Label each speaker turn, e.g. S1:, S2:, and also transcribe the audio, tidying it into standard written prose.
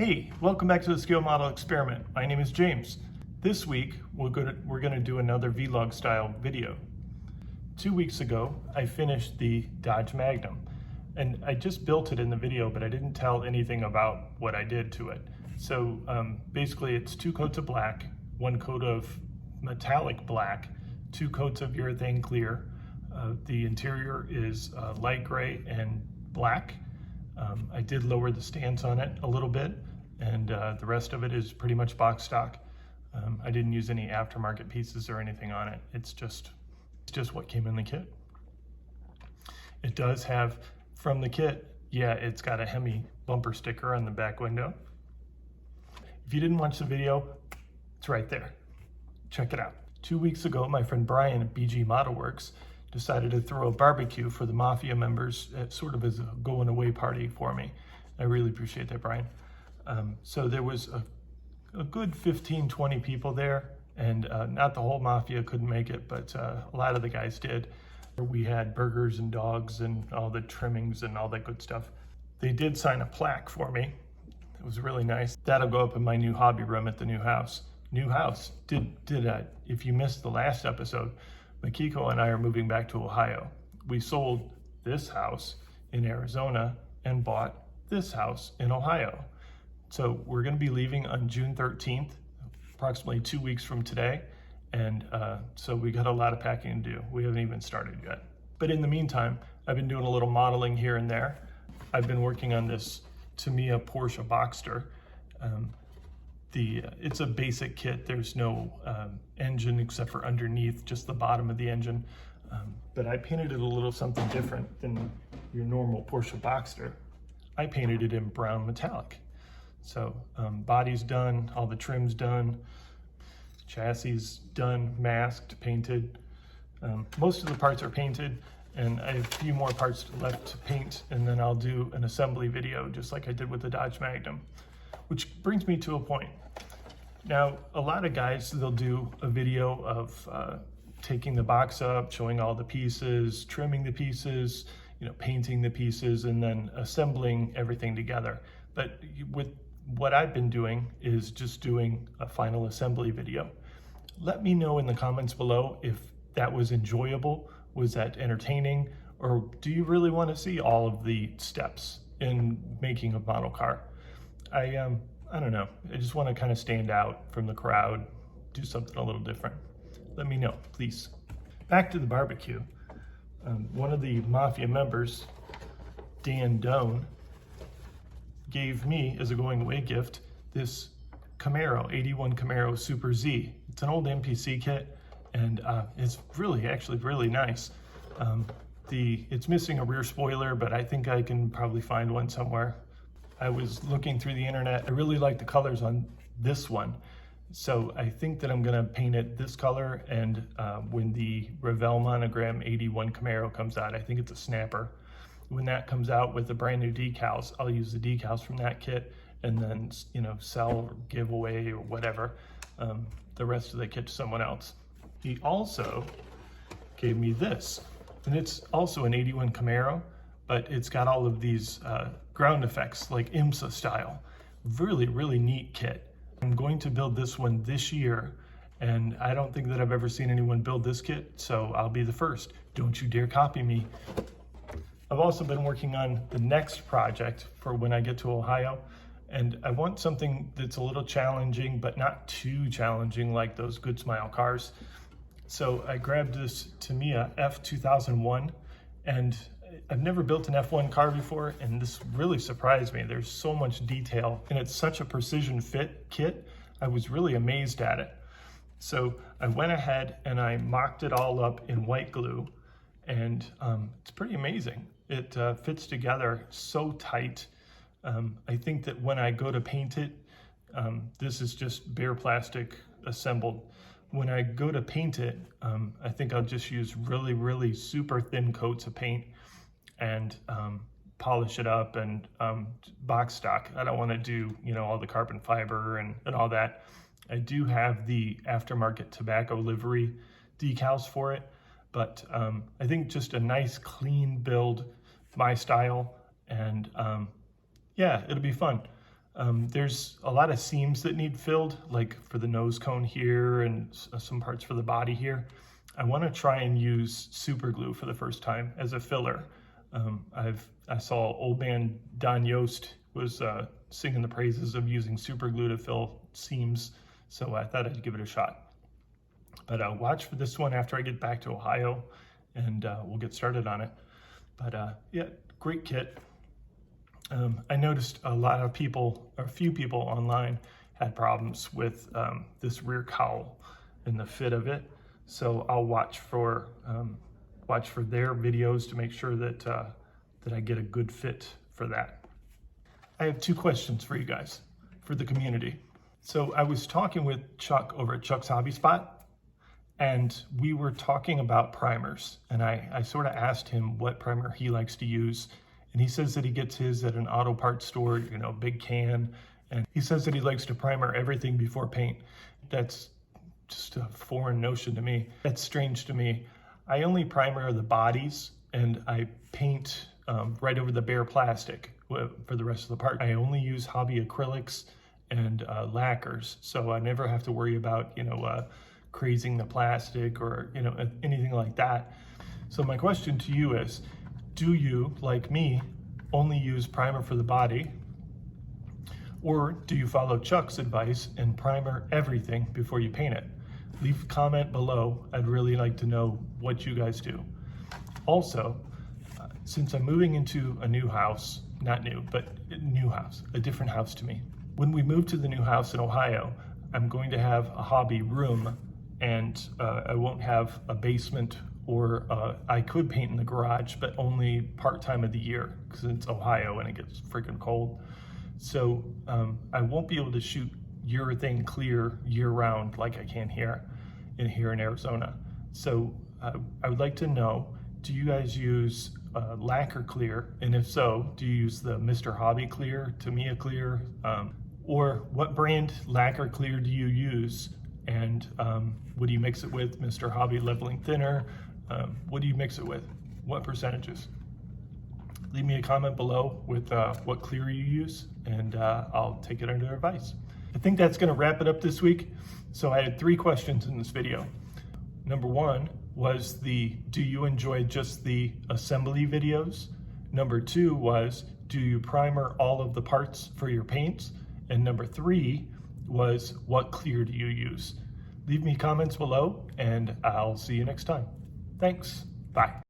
S1: Hey, welcome back to the Scale Model Experiment. My name is James. This week, we're going to do another vlog style video. 2 weeks ago, I finished the Dodge Magnum, and I just built it in the video, but I didn't tell anything about what I did to it. So basically, it's 2 coats of black, 1 coat of metallic black, 2 coats of urethane clear. The interior is light gray and black. I did lower the stance on it a little bit, and the rest of it is pretty much box stock. I didn't use any aftermarket pieces or anything on it. It's just what came in the kit. It does have, from the kit, yeah, it's got a Hemi bumper sticker on the back window. If you didn't watch the video, it's right there. Check it out. 2 weeks ago, my friend Brian at BG Model Works decided to throw a barbecue for the Mafia members, sort of as a going away party for me. I really appreciate that, Brian. So there was a good 15, 20 people there, and not the whole Mafia couldn't make it, but a lot of the guys did. We had burgers and dogs and all the trimmings and all that good stuff. They did sign a plaque for me. It was really nice. That'll go up in my new hobby room at the new house. If you missed the last episode, Makiko and I are moving back to Ohio. We sold this house in Arizona and bought this house in Ohio. So we're going to be leaving on June 13th, approximately 2 weeks from today. And so we got a lot of packing to do. We haven't even started yet. But in the meantime, I've been doing a little modeling here and there. I've been working on this Tamiya Porsche Boxster. It's a basic kit. There's no engine except for underneath, just the bottom of the engine. But I painted it a little something different than your normal Porsche Boxster. I painted it in brown metallic. So body's done, all the trim's done, chassis done, masked, painted. Most of the parts are painted, and I have a few more parts left to paint, and then I'll do an assembly video just like I did with the Dodge Magnum. Which brings me to a point. Now, a lot of guys, they'll do a video of taking the box up, showing all the pieces, trimming the pieces, painting the pieces, and then assembling everything together. But with what I've been doing is just doing a final assembly video. Let me know in the comments below if that was enjoyable, was that entertaining, or do you really want to see all of the steps in making a model car? I don't know. I just want to kind of stand out from the crowd, do something a little different. Let me know, please. Back to the barbecue. One of the Mafia members, Dan Doan, gave me as a going away gift this Camaro, 81 Camaro Super Z. It's an old MPC kit, and it's actually really nice. It's missing a rear spoiler, but I think I can probably find one somewhere. I was looking through the internet. I really like the colors on this one. So I think that I'm gonna paint it this color, and when the Revell Monogram 81 Camaro comes out, I think it's a snapper. When that comes out with the brand new decals, I'll use the decals from that kit and then sell or give away or whatever the rest of the kit to someone else. He also gave me this, and it's also an 81 Camaro, but it's got all of these ground effects like IMSA style. Really, really neat kit. I'm going to build this one this year, and I don't think that I've ever seen anyone build this kit, so I'll be the first. Don't you dare copy me. I've also been working on the next project for when I get to Ohio, and I want something that's a little challenging, but not too challenging like those Good Smile cars. So I grabbed this Tamiya F2001, and I've never built an F1 car before, and this really surprised me. There's so much detail, and it's such a precision fit kit. I was really amazed at it. So I went ahead and I mocked it all up in white glue, and it's pretty amazing. It fits together so tight. I think that when I go to paint it, this is just bare plastic assembled. When I go to paint it, I think I'll just use really, really super thin coats of paint and polish it up and box stock. I don't want to do, all the carbon fiber and all that. I do have the aftermarket tobacco livery decals for it, but I think just a nice clean build, my style, and yeah, it'll be fun. There's a lot of seams that need filled, like for the nose cone here and some parts for the body here. I want to try and use super glue for the first time as a filler. I saw old man Don Yost was singing the praises of using super glue to fill seams, so I thought I'd give it a shot. But watch for this one after I get back to Ohio, and we'll get started on it. But yeah, great kit. I noticed a few people online had problems with this rear cowl and the fit of it. So I'll watch for their videos to make sure that that I get a good fit for that. I have 2 questions for you guys, for the community. So I was talking with Chuck over at Chuck's Hobby Spot, and we were talking about primers. And I sort of asked him what primer he likes to use. And he says that he gets his at an auto parts store, you know, big can. And he says that he likes to primer everything before paint. That's just a foreign notion to me. That's strange to me. I only primer the bodies, and I paint right over the bare plastic for the rest of the part. I only use hobby acrylics and lacquers, so I never have to worry about, you know, crazing the plastic or, you know, anything like that. So my question to you is, do you, like me, only use primer for the body? Or do you follow Chuck's advice and primer everything before you paint it? Leave a comment below. I'd really like to know what you guys do. Also, since I'm moving into a new house, not new, but a new house, a different house to me. When we move to the new house in Ohio, I'm going to have a hobby room, and I won't have a basement, or I could paint in the garage, but only part-time of the year because it's Ohio and it gets freaking cold. So I won't be able to shoot urethane clear year-round like I can here in Arizona. So I would like to know, do you guys use lacquer clear? And if so, do you use the Mr. Hobby clear, Tamiya clear? Or what brand lacquer clear do you use? And what do you mix it with? Mr. Hobby leveling thinner? What do you mix it with? What percentages? Leave me a comment below with what clear you use, and I'll take it under advice. I think that's gonna wrap it up this week. So I had 3 questions in this video. Number 1 was do you enjoy just the assembly videos? Number 2 was, do you primer all of the parts for your paints? And number 3 was, what clear do you use? Leave me comments below, and I'll see you next time. Thanks. Bye.